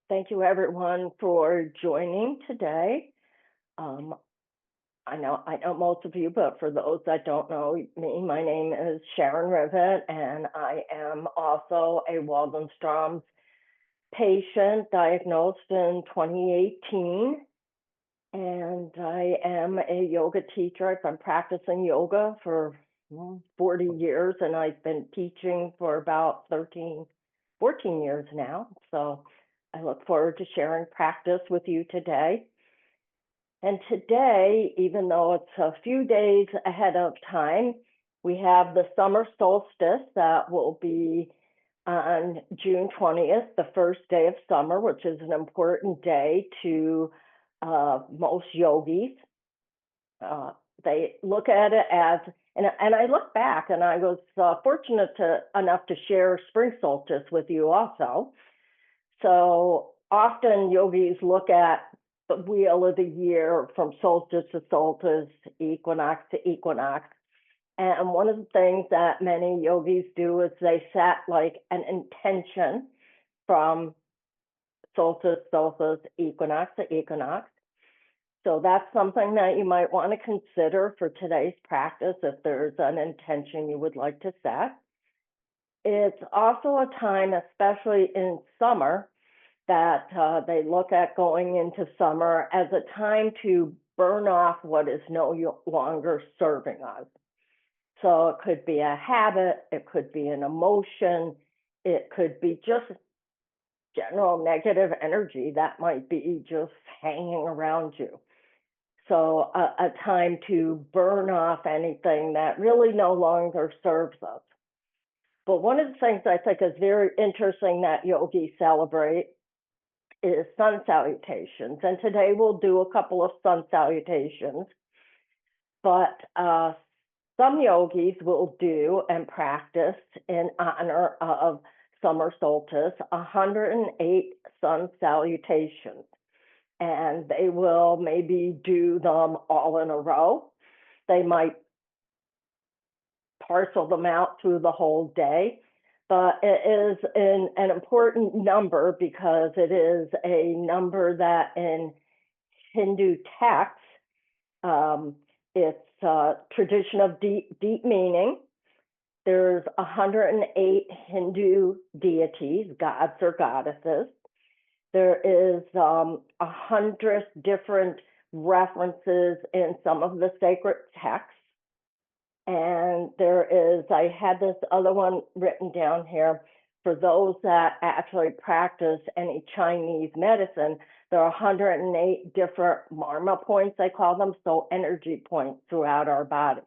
Thank you, everyone, for joining today. Um, I know most of you, but for those that don't know me, my name is Sharon Rivet, and I am also a Waldenstrom's patient diagnosed in 2018. And I am a yoga teacher. I've been practicing yoga for 40 years, and I've been teaching for about 14 years now. So I look forward to sharing practice with you today. And today, even though it's a few days ahead of time, we have the summer solstice that will be on June 20th, the first day of summer, which is an important day to most yogis. They look at it as, and I look back and I was fortunate enough to share spring solstice with you also. So often yogis look at the wheel of the year from solstice to solstice, equinox to equinox. And one of the things that many yogis do is they set like an intention from solstice, solstice, equinox to equinox. So that's something that you might want to consider for today's practice if there's an intention you would like to set. It's also a time, especially in summer, that they look at going into summer as a time to burn off what is no longer serving us. So it could be a habit, it could be an emotion, it could be just general negative energy that might be just hanging around you. So a time to burn off anything that really no longer serves us. But one of the things I think is very interesting that yogis celebrate is sun salutations. And today we'll do a couple of sun salutations. But some yogis will do and practice in honor of summer solstice 108 sun salutations. And they will maybe do them all in a row. They might parcel them out through the whole day, but it is an important number because it is a number that in Hindu texts, it's a tradition of deep meaning. There's 108 Hindu deities, gods or goddesses. There is 100 different references in some of the sacred texts. And there is, I had this other one written down here, for those that actually practice any Chinese medicine, there are 108 different marma points, they call them, so energy points throughout our bodies.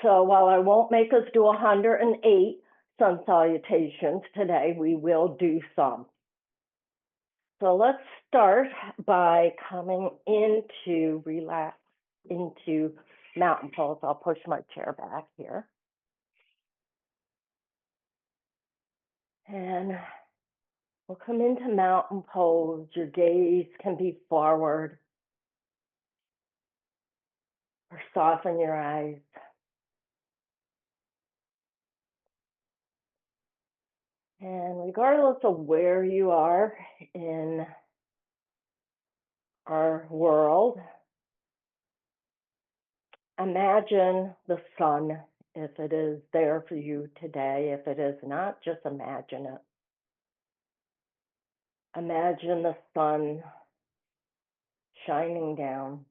So while I won't make us do 108 sun salutations today, we will do some. So let's start by coming into mountain pose. I'll push my chair back here. And we'll come into mountain pose. Your gaze can be forward or soften your eyes. And regardless of where you are in our world, imagine the sun if it is there for you today. If it is not, just imagine it. Imagine the sun shining down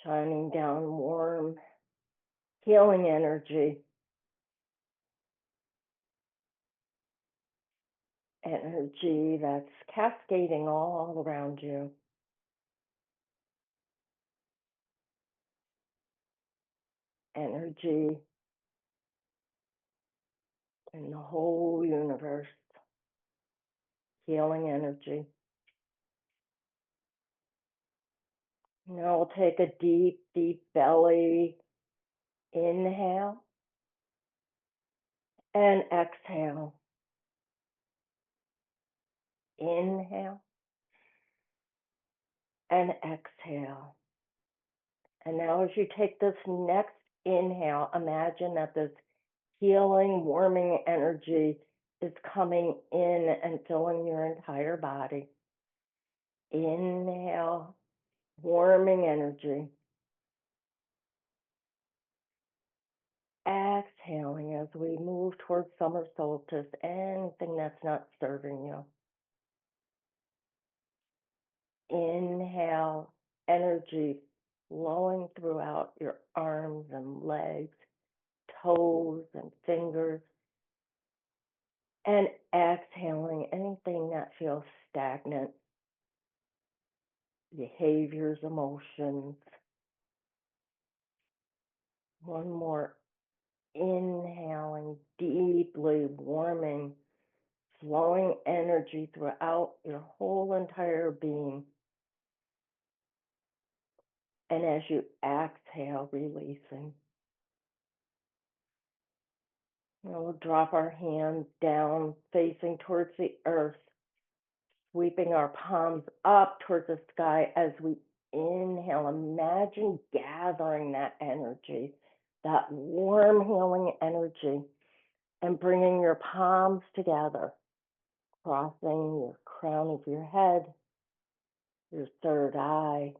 warm, healing energy. Energy that's cascading all around you. Energy in the whole universe. Healing energy. Now we'll take a deep, deep belly inhale and exhale. Inhale and exhale. And now as you take this next inhale, imagine that this healing, warming energy is coming in and filling your entire body. Inhale, warming energy. Exhaling as we move towards summer solstice, anything that's not serving you. Inhale, energy flowing throughout your arms and legs, toes and fingers. And exhaling anything that feels stagnant, behaviors, emotions. One more. Inhaling deeply, warming, flowing energy throughout your whole entire being. And as you exhale, releasing. We'll drop our hands down, facing towards the earth, sweeping our palms up towards the sky as we inhale. Imagine gathering that energy, that warm, healing energy, and bringing your palms together, crossing your crown of your head, your third eye,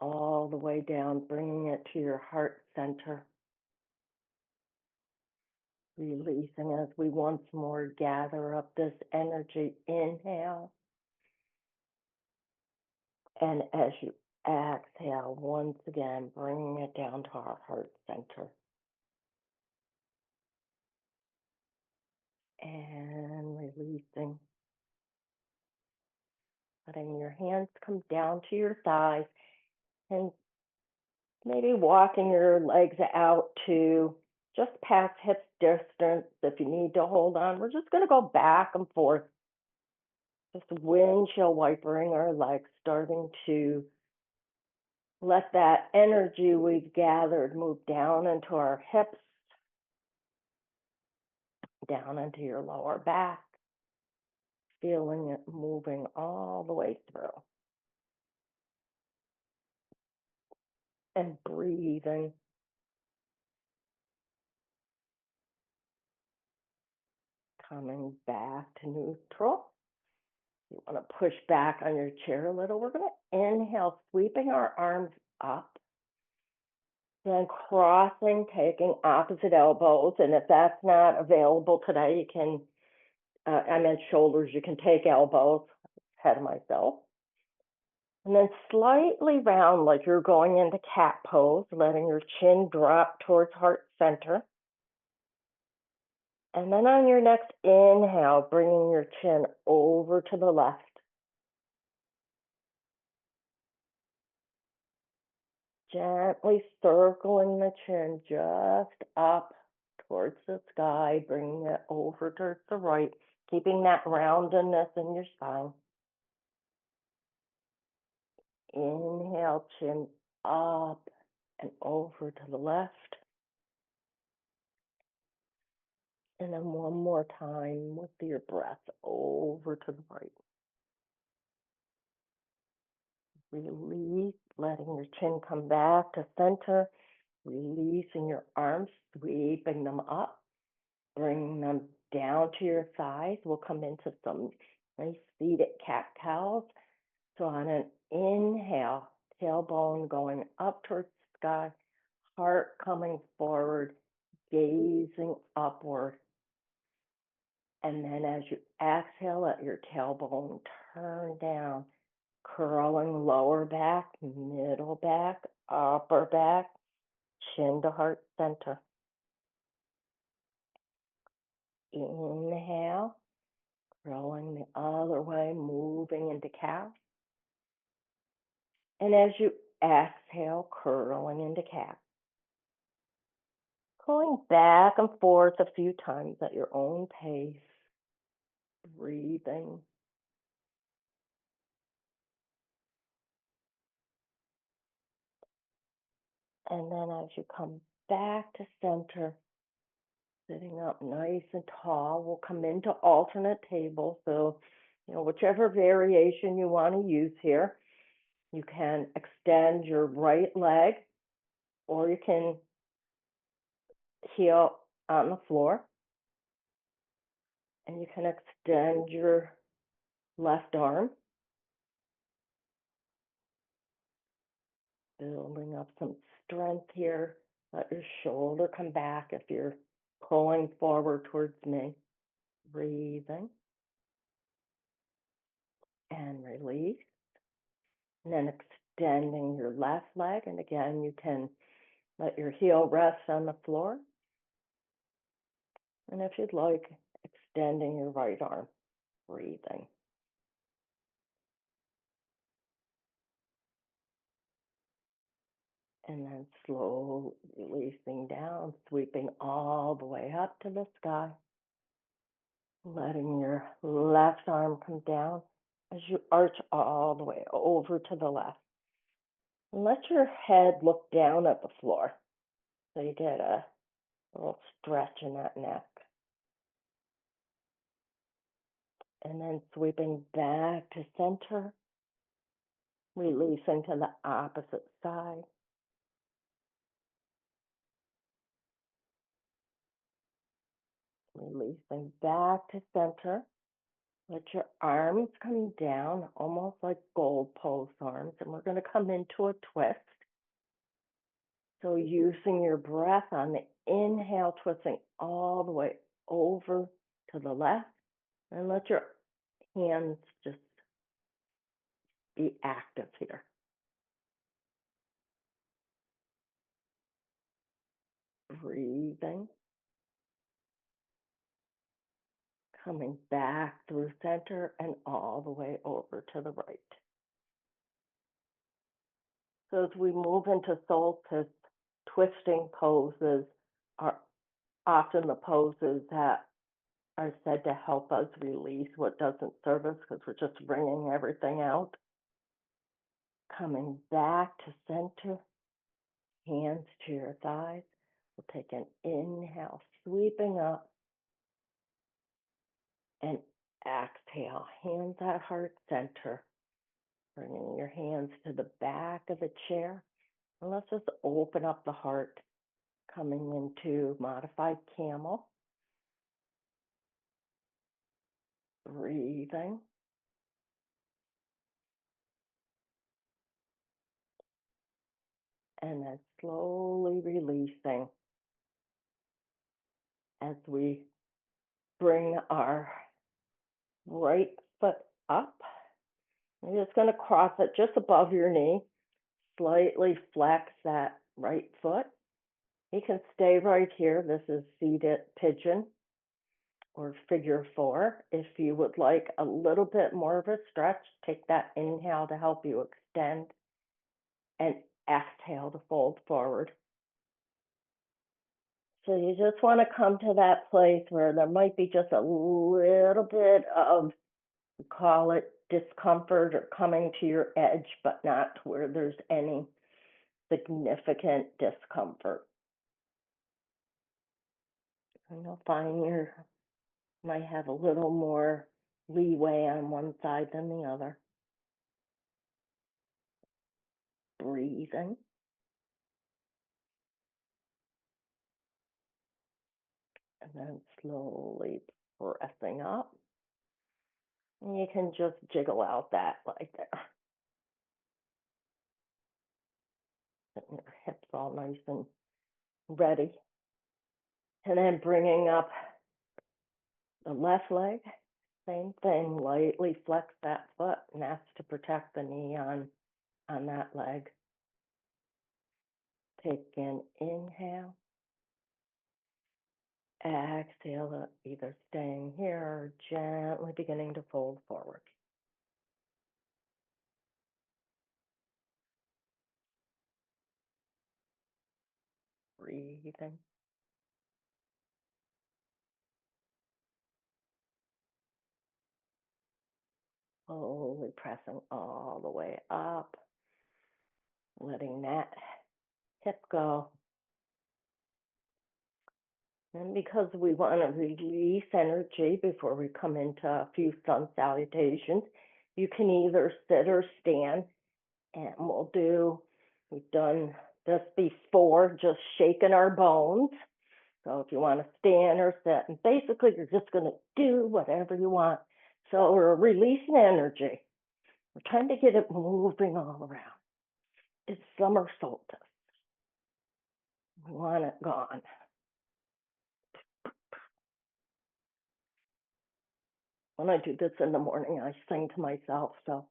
all the way down, bringing it to your heart center. Releasing as we once more gather up this energy. Inhale. And as you exhale, once again, bringing it down to our heart center. And releasing. Letting your hands come down to your thighs and maybe walking your legs out to just past hip distance. If you need to hold on, we're just going to go back and forth. Just windshield wipering our legs, starting to let that energy we've gathered move down into our hips, down into your lower back, feeling it moving all the way through. And breathing. Coming back to neutral. You want to push back on your chair a little. We're going to inhale, sweeping our arms up. Then crossing, taking opposite elbows. And if that's not available today, you can, I meant shoulders, you can take elbows, ahead of myself. And then slightly round like you're going into cat pose, letting your chin drop towards heart center. And then on your next inhale, bringing your chin over to the left. Gently circling the chin just up towards the sky, bringing it over towards the right, keeping that roundedness in your spine. Inhale, chin up and over to the left. And then one more time with your breath over to the right. Release, letting your chin come back to center. Releasing your arms, sweeping them up. Bring them down to your thighs. We'll come into some nice seated cat-cows. So on an inhale, tailbone going up towards the sky, heart coming forward, gazing upward. And then as you exhale, let your tailbone turn down, curling lower back, middle back, upper back, chin to heart center. Inhale, rolling the other way, moving into cow. And as you exhale, curling into cat. Going back and forth a few times at your own pace, breathing. And then as you come back to center, sitting up nice and tall, we'll come into alternate table. So, whichever variation you want to use here, you can extend your right leg, or you can heel on the floor, and you can extend your left arm, building up some strength here. Let your shoulder come back if you're pulling forward towards me. Breathing and release. And then extending your left leg. And again, you can let your heel rest on the floor. And if you'd like, extending your right arm. Breathing. And then slowly releasing down, sweeping all the way up to the sky. Letting your left arm come down as you arch all the way over to the left. And let your head look down at the floor so you get a little stretch in that neck. And then sweeping back to center, releasing to the opposite side. Releasing back to center. Let your arms come down, almost like gold pose arms, and we're going to come into a twist. So using your breath on the inhale, twisting all the way over to the left, and let your hands just be active here. Breathing. Coming back through center and all the way over to the right. So as we move into solstice, twisting poses are often the poses that are said to help us release what doesn't serve us because we're just wringing everything out. Coming back to center, hands to your thighs. We'll take an inhale, sweeping up, and exhale, hands at heart center. Bringing your hands to the back of the chair. And let's just open up the heart, coming into modified camel. Breathing. And then slowly releasing as we bring our right foot up. You're just going to cross it just above your knee. Slightly flex that right foot. You can stay right here. This is seated pigeon or figure four. If you would like a little bit more of a stretch, take that inhale to help you extend and exhale to fold forward. So you just want to come to that place where there might be just a little bit of, call it discomfort or coming to your edge, but not where there's any significant discomfort. And you'll find you might have a little more leeway on one side than the other. Breathing. And then slowly pressing up. And you can just jiggle out that like there. Getting your hips all nice and ready. And then bringing up the left leg. Same thing, lightly flex that foot, and that's to protect the knee on that leg. Take an inhale. Exhale, either staying here or gently beginning to fold forward. Breathing. Slowly pressing all the way up. Letting that hip go. And because we want to release energy before we come into a few sun salutations, you can either sit or stand. And we've done this before, just shaking our bones. So if you want to stand or sit, and basically you're just going to do whatever you want. So we're releasing energy. We're trying to get it moving all around. It's summer solstice. We want it gone. When I do this in the morning, I sing to myself. So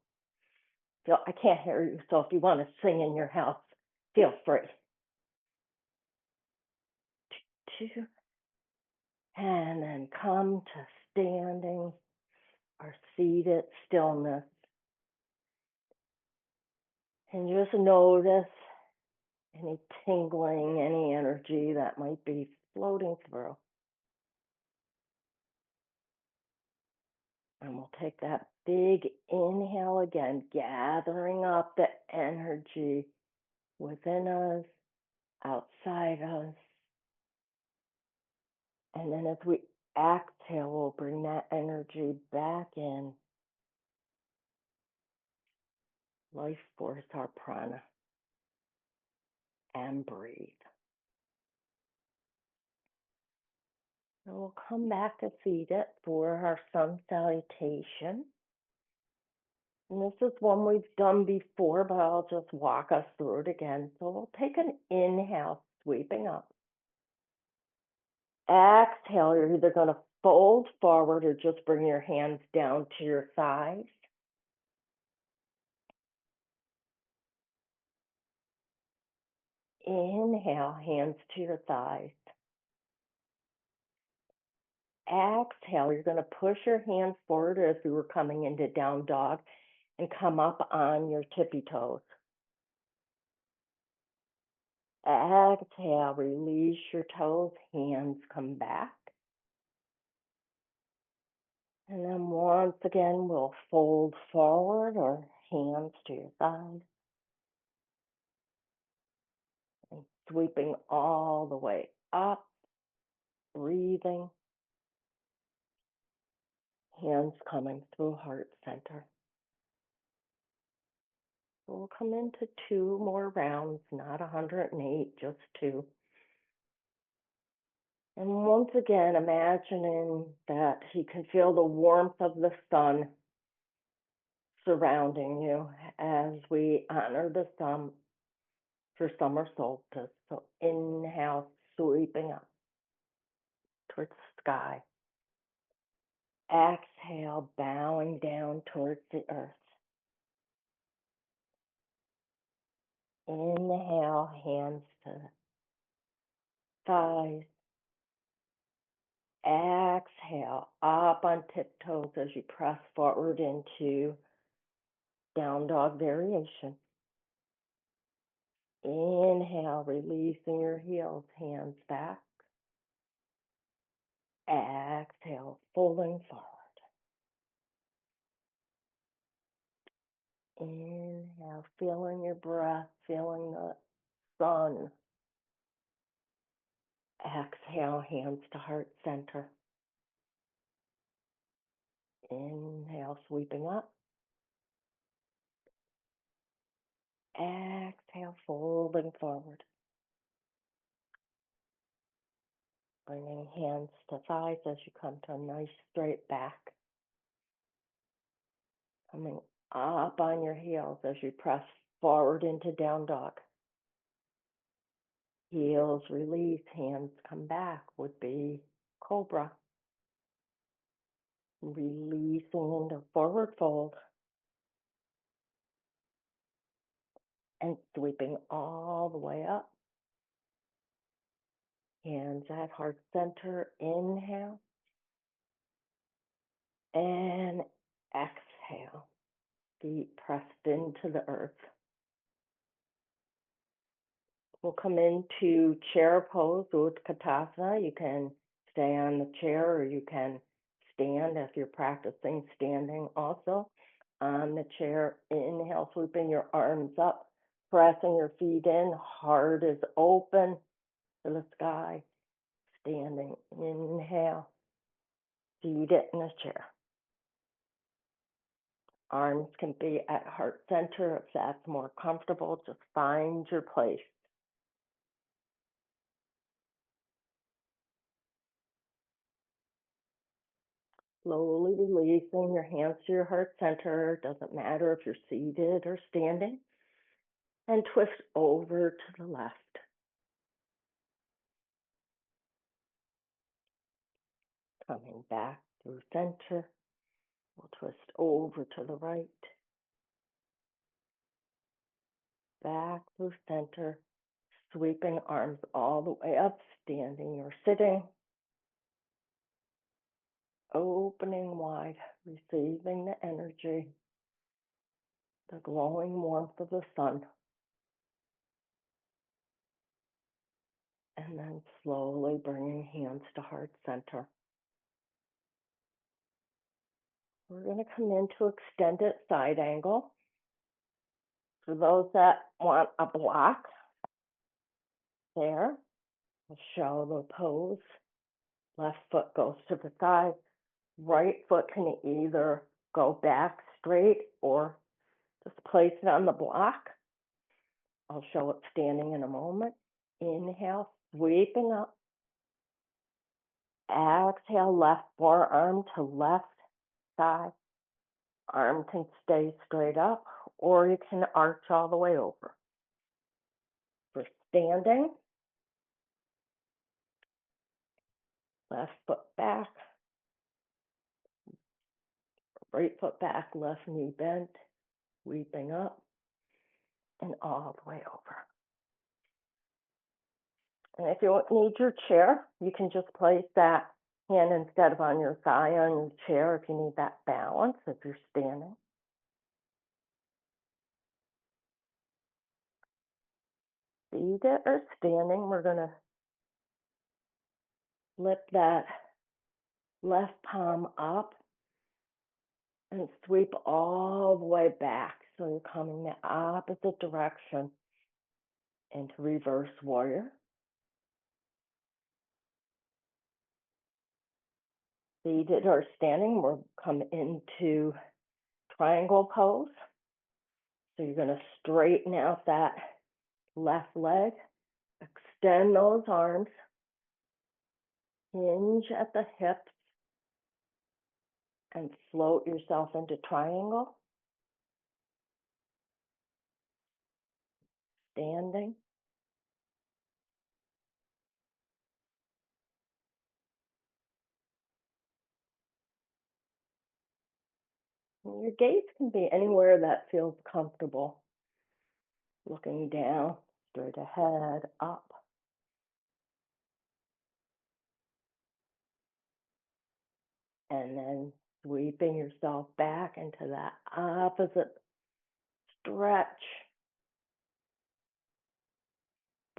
I can't hear you. So if you want to sing in your house, feel free. Two, and then come to standing or seated stillness. And just notice any tingling, any energy that might be floating through. And we'll take that big inhale again, gathering up the energy within us, outside us. And then as we exhale, we'll bring that energy back in. Life force, our prana. And breathe. And we'll come back to seated for our sun salutation. And this is one we've done before, but I'll just walk us through it again. So we'll take an inhale, sweeping up. Exhale, you're either going to fold forward or just bring your hands down to your thighs. Inhale, hands to your thighs. Exhale, you're going to push your hands forward as we were coming into down dog and come up on your tippy toes. Exhale, release your toes, hands come back. And then once again, we'll fold forward or hands to your side. And sweeping all the way up, breathing. Hands coming through heart center. We'll come into 2 more rounds, not 108, just 2. And once again, imagining that you can feel the warmth of the sun surrounding you as we honor the sun for summer solstice. So inhale, sweeping up towards the sky. Exhale, bowing down towards the earth. Inhale, hands to thighs. Exhale, up on tiptoes as you press forward into down dog variation. Inhale, releasing your heels, hands back. Exhale, folding forward. Inhale, feeling your breath, feeling the sun. Exhale, hands to heart center. Inhale, sweeping up. Exhale, folding forward. Bringing hands to thighs as you come to a nice straight back. Coming up on your heels as you press forward into down dog. Heels release, hands come back would be cobra. Releasing into forward fold. And sweeping all the way up. Hands at heart center, inhale. And exhale. Feet pressed into the earth. We'll come into chair pose, Utkatasana. You can stay on the chair or you can stand if you're practicing standing also. On the chair, inhale, sweeping your arms up, pressing your feet in, heart is open to the sky. Standing, inhale, seated in a chair. Arms can be at heart center if that's more comfortable. Just find your place. Slowly releasing your hands to your heart center. Doesn't matter if you're seated or standing. And twist over to the left. Coming back through center. We'll twist over to the right. Back through center. Sweeping arms all the way up, standing or sitting. Opening wide, receiving the energy, the glowing warmth of the sun. And then slowly bringing hands to heart center. We're going to come into extended side angle. For those that want a block, there, we'll show the pose. Left foot goes to the side. Right foot can either go back straight or just place it on the block. I'll show it standing in a moment. Inhale, sweeping up. Exhale, left forearm to left side. Arm can stay straight up, or you can arch all the way over. For standing, left foot back, right foot back, left knee bent, sweeping up, and all the way over. And if you need your chair, you can just place that hand instead of on your thigh on your chair if you need that balance if you're standing. Seated or standing, we're going to lift that left palm up and sweep all the way back. So you're coming the opposite direction into reverse warrior. Seated or standing, we'll come into triangle pose. So you're going to straighten out that left leg, extend those arms, hinge at the hips, and float yourself into triangle. Standing. And your gaze can be anywhere that feels comfortable. Looking down, straight ahead, up. And then sweeping yourself back into that opposite stretch.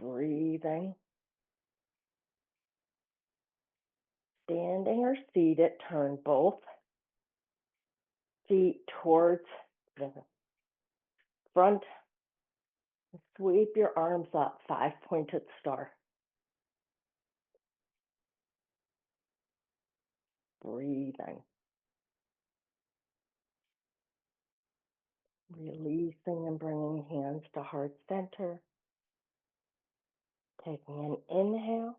Breathing. Standing or seated, turn both feet towards the front. Sweep your arms up, 5-pointed star. Breathing. Releasing and bringing hands to heart center. Taking an inhale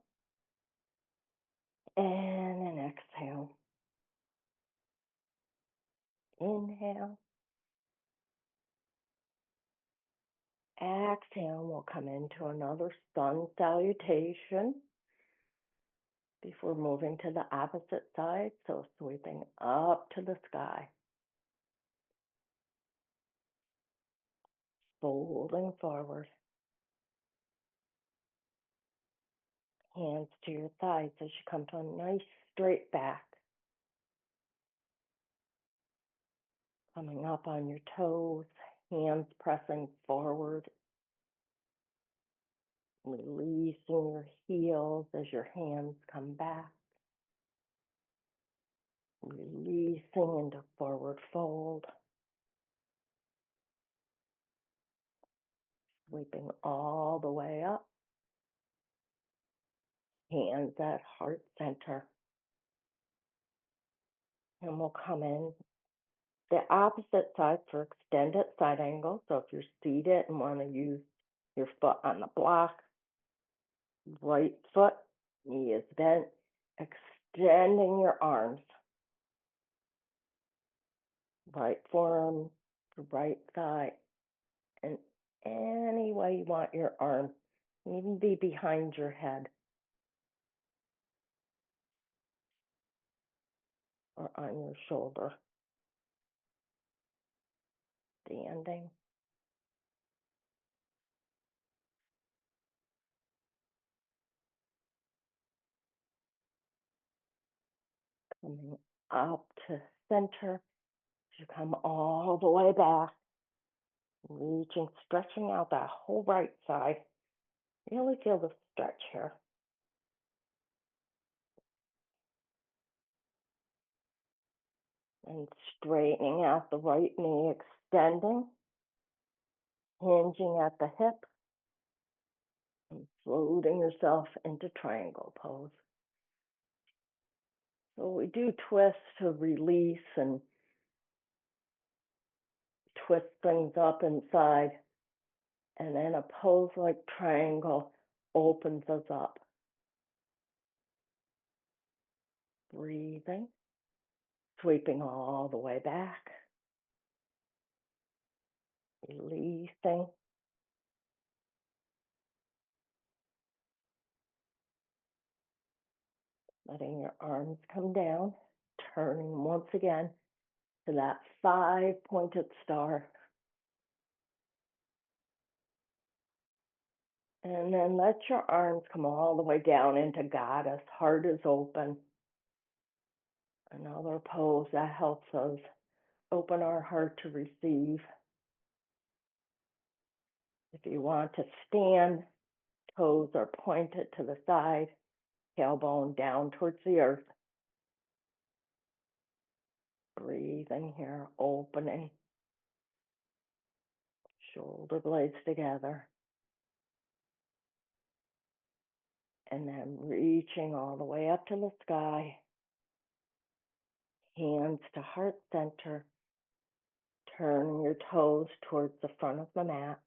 and an exhale. Inhale. Exhale, we'll come into another sun salutation before moving to the opposite side. So sweeping up to the sky. Folding forward. Hands to your thighs as you come to a nice straight back. Coming up on your toes, hands pressing forward. Releasing your heels as your hands come back. Releasing into forward fold. Sweeping all the way up. Hands at heart center. And we'll come in the opposite side for extended side angle. So if you're seated and want to use your foot on the block, right foot, knee is bent, extending your arms. right forearm to right thigh, and any way you want your arm, even be behind your head or on your shoulder, standing. Coming up to center, you come all the way back, reaching, stretching out that whole right side. Really feel the stretch here. And straightening out the right knee, extending, hinging at the hip, and floating yourself into triangle pose. So we do twists to release and twist things up inside, and then a pose like triangle opens us up. Breathing, sweeping all the way back, releasing, letting your arms come down, turning once again to that 5-pointed star. And then let your arms come all the way down into goddess. Heart is open. Another pose that helps us open our heart to receive. If you want to stand, toes are pointed to the side, tailbone down towards the earth. Breathing here, opening. Shoulder blades together. And then reaching all the way up to the sky. Hands to heart center. Turning your toes towards the front of the mat.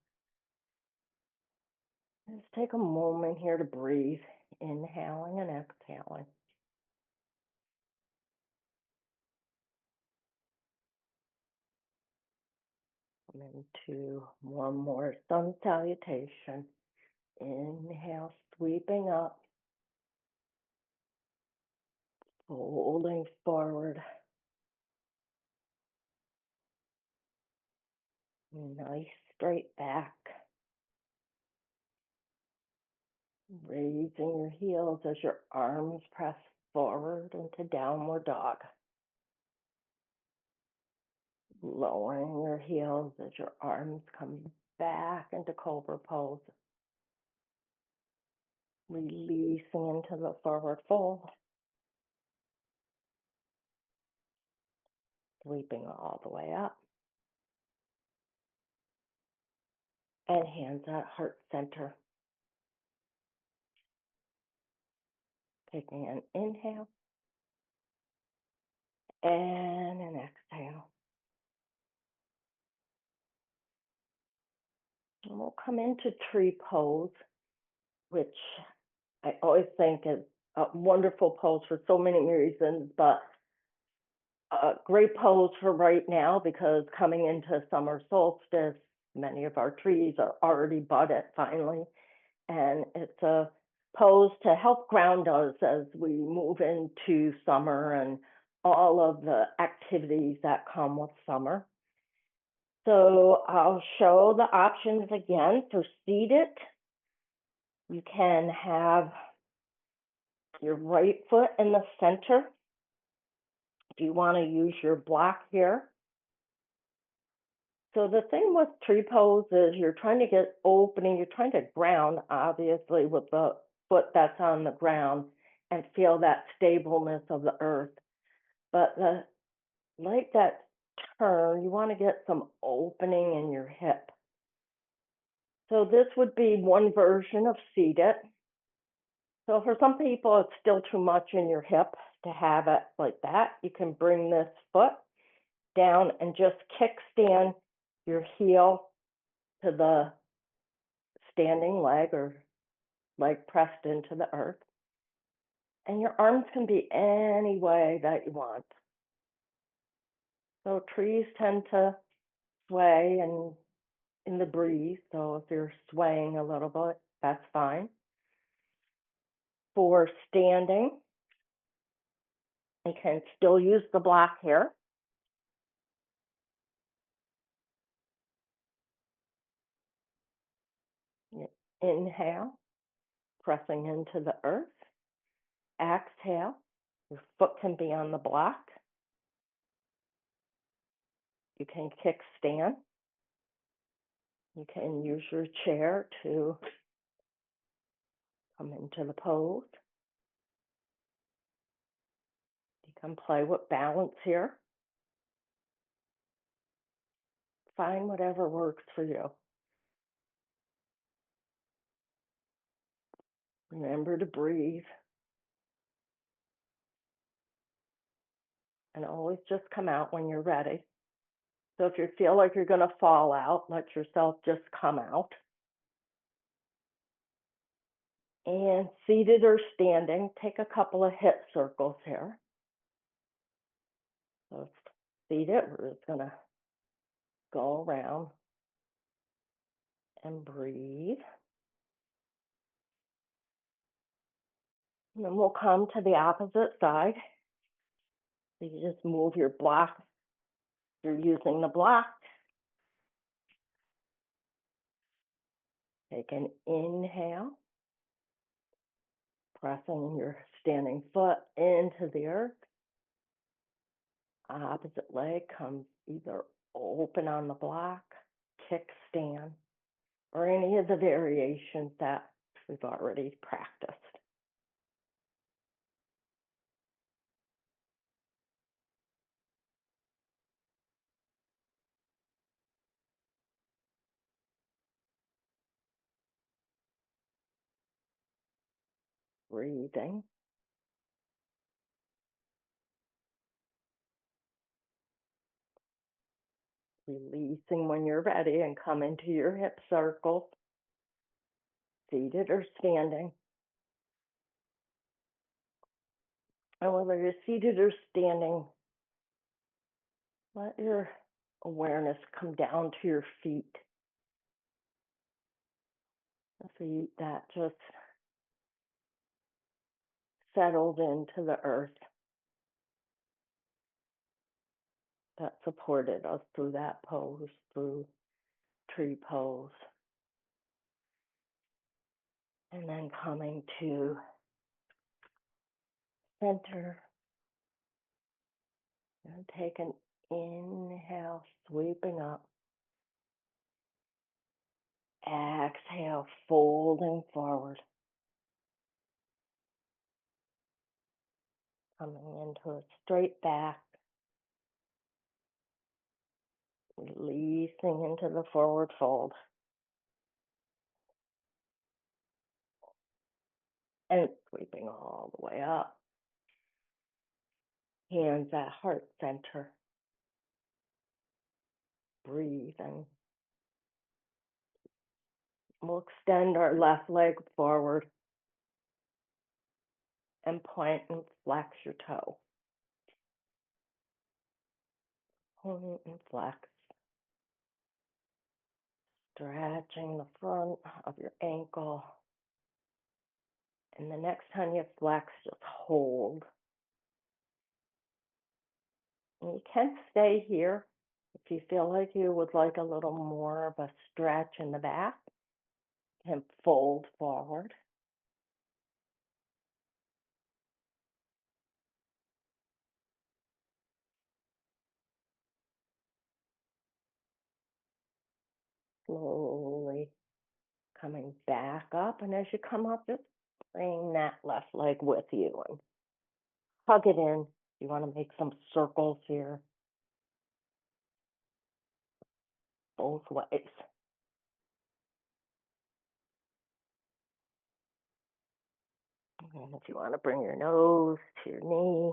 Just take a moment here to breathe, inhaling and exhaling. Come into one more sun salutation. Inhale, sweeping up, folding forward. Nice straight back. Raising your heels as your arms press forward into downward dog. Lowering your heels as your arms come back into cobra pose. Releasing into the forward fold. Sweeping all the way up. And hands at heart center. Taking an inhale and an exhale. And we'll come into tree pose, which I always think is a wonderful pose for so many reasons, but a great pose for right now because coming into summer solstice, many of our trees are already budded finally. And it's a pose to help ground us as we move into summer and all of the activities that come with summer. So I'll show the options again for seated. You can have your right foot in the center. Do you want to use your block here? So the thing with tree pose is you're trying to get opening, you're trying to ground, obviously, with the foot that's on the ground and feel that stableness of the earth. But like that turn, you want to get some opening in your hip. So this would be one version of seated. So for some people, it's still too much in your hip to have it like that. You can bring this foot down and just kickstand your heel to the standing leg or leg pressed into the earth. And your arms can be any way that you want. So trees tend to sway and in the breeze, so if you're swaying a little bit, that's fine. For standing, you can still use the block here. Inhale, pressing into the earth. Exhale, your foot can be on the block. You can kickstand. You can use your chair to come into the pose. You can play with balance here. Find whatever works for you. Remember to breathe. And always just come out when you're ready. So if you feel like you're going to fall out, let yourself just come out. And seated or standing, take a couple of hip circles here. So seated, we're just going to go around and breathe. And then we'll come to the opposite side. So you just move your block. You're using the block. Take an inhale, pressing your standing foot into the earth. Opposite leg comes either open on the block, kickstand, or any of the variations that we've already practiced. Breathing. Releasing when you're ready and come into your hip circles, seated or standing. And whether you're seated or standing, let your awareness come down to your feet. The feet that just settled into the earth, that supported us through that pose, through tree pose. And then coming to center. And take an inhale, sweeping up. Exhale, folding forward. Coming into a straight back. Releasing into the forward fold. And sweeping all the way up. Hands at heart center. Breathing. We'll extend our left leg forward and point and flex your toe. Point and flex. Stretching the front of your ankle. And the next time you flex, just hold. And you can stay here if you feel like you would like a little more of a stretch in the back. You can fold forward. Slowly coming back up. And as you come up, just bring that left leg with you and hug it in. You want to make some circles here, both ways. And if you want to bring your nose to your knee,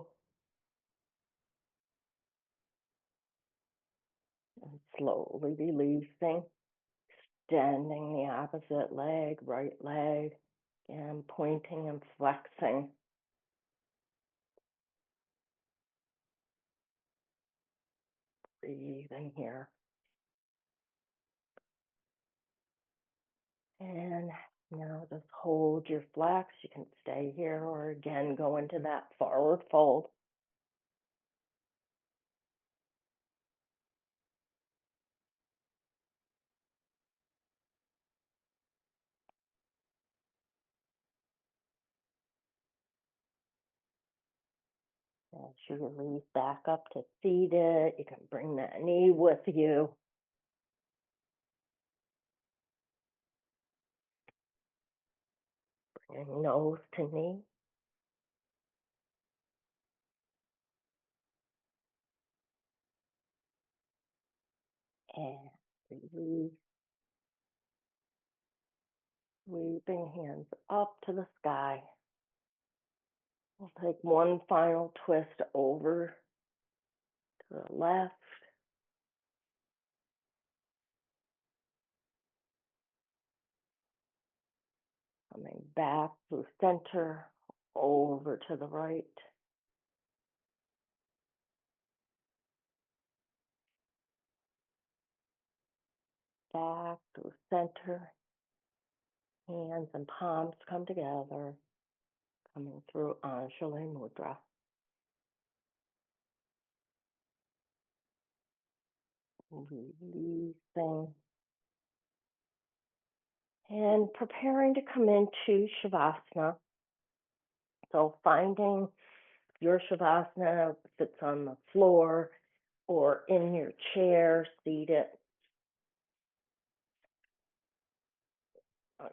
and slowly releasing, extending the opposite leg, right leg, and pointing and flexing. breathe in here. And now just hold your flex. You can stay here or again go into that forward fold. As you release back up to seated, you can bring that knee with you. Bring nose to knee. And release. Sweeping hands up to the sky. We'll take one final twist over to the left. Coming back to center, over to the right. Back to center. Hands and palms come together. Coming through Anjali Mudra. Releasing. And preparing to come into Shavasana. So finding your Shavasana, if it's on the floor or in your chair, seated.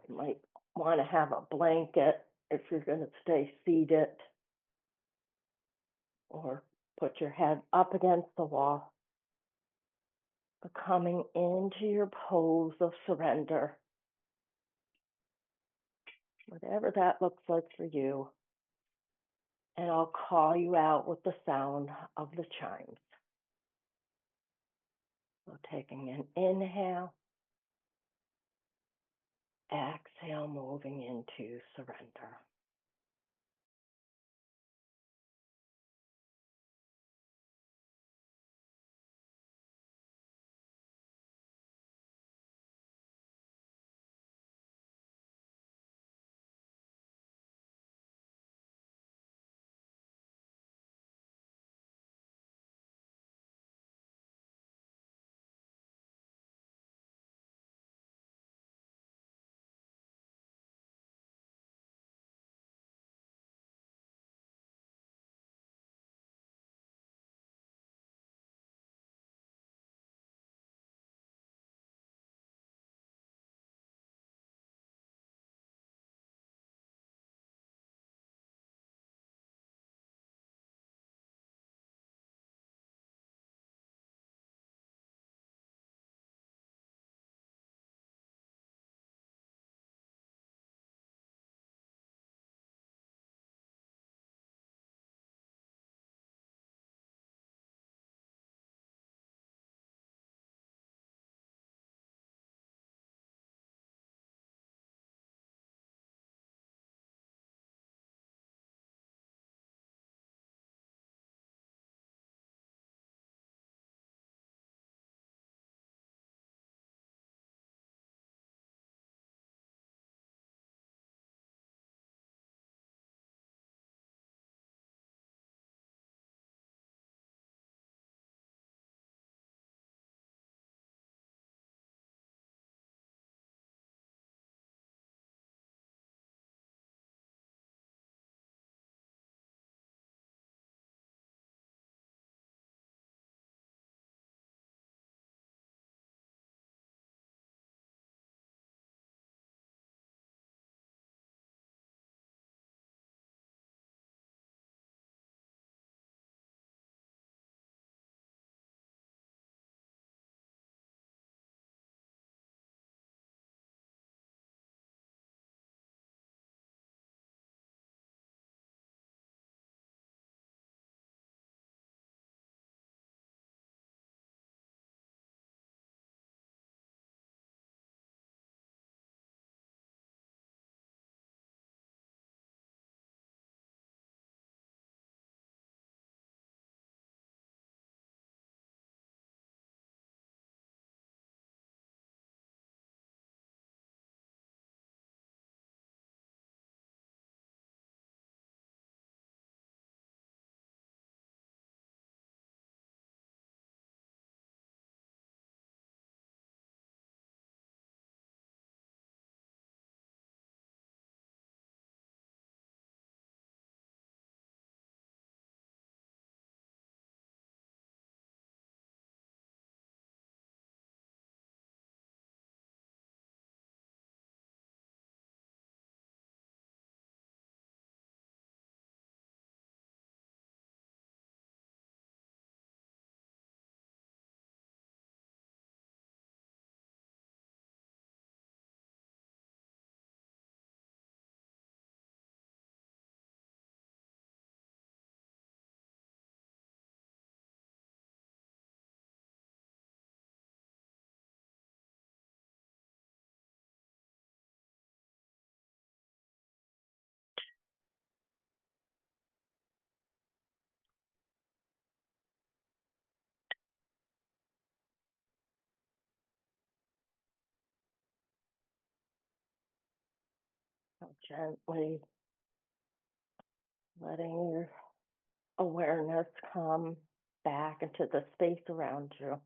You might want to have a blanket if you're going to stay seated, or put your head up against the wall. Coming into your pose of surrender. Whatever that looks like for you. And I'll call you out with the sound of the chimes. So taking an inhale, exhale, moving into surrender. Gently letting your awareness come back into the space around you.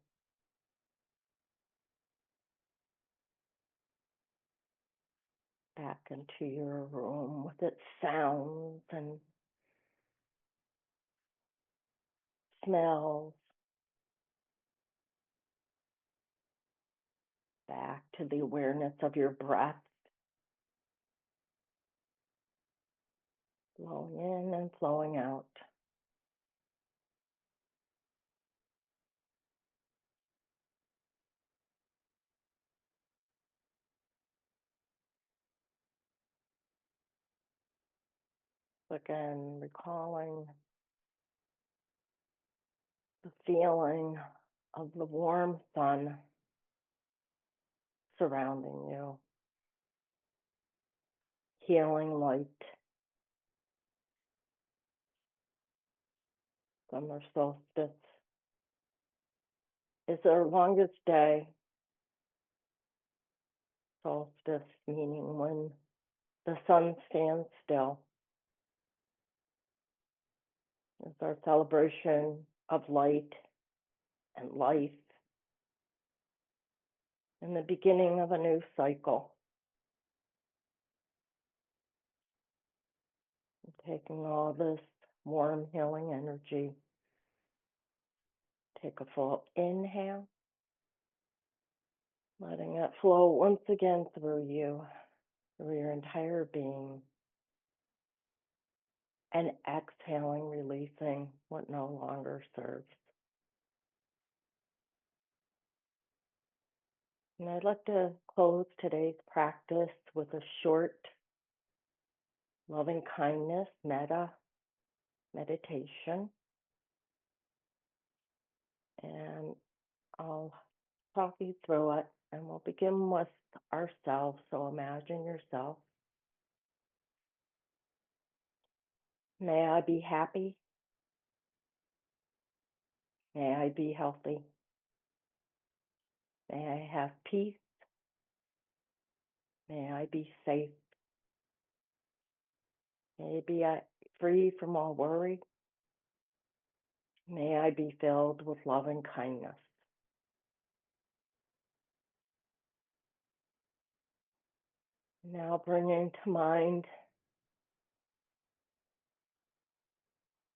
Back into your room with its sounds and smells. Back to the awareness of your breath. Flowing in and flowing out. Again, recalling the feeling of the warm sun surrounding you. Healing light. Summer solstice is our longest day. Solstice meaning when the sun stands still. It's our celebration of light and life and the beginning of a new cycle. Taking all this warm healing energy. Take a full inhale. Letting it flow once again through you, through your entire being. And exhaling, releasing what no longer serves. And I'd like to close today's practice with a short loving kindness meditation. And I'll talk you through it, and we'll begin with ourselves. So imagine yourself. May I be happy. May I be healthy. May I have peace. May I be safe. May I be free from all worry. May I be filled with love and kindness. Now bringing to mind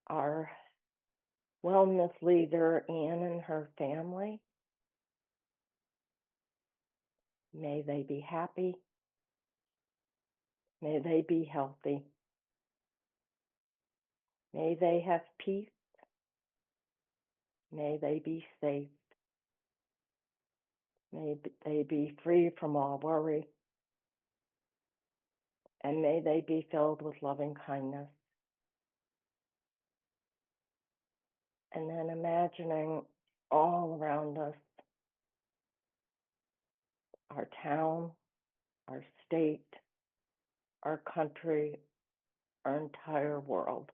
our wellness leader, Anne, and her family. May they be happy. May they be healthy. May they have peace. May they be safe. May they be free from all worry. And may they be filled with loving kindness. And then imagining all around us, our town, our state, our country, our entire world.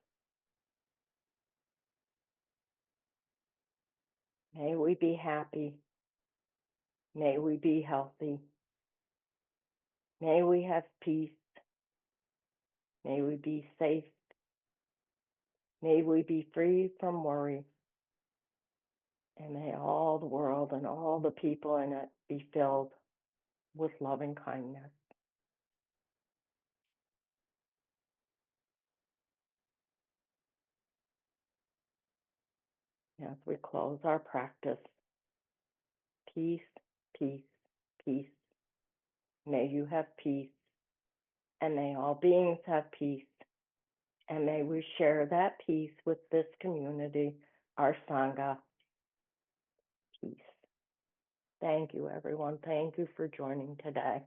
May we be happy. May we be healthy. May we have peace. May we be safe. May we be free from worry. And may all the world and all the people in it be filled with loving kindness. As we close our practice, peace, peace, peace. May you have peace, and may all beings have peace. And may we share that peace with this community, our Sangha. Peace. Thank you, everyone. Thank you for joining today.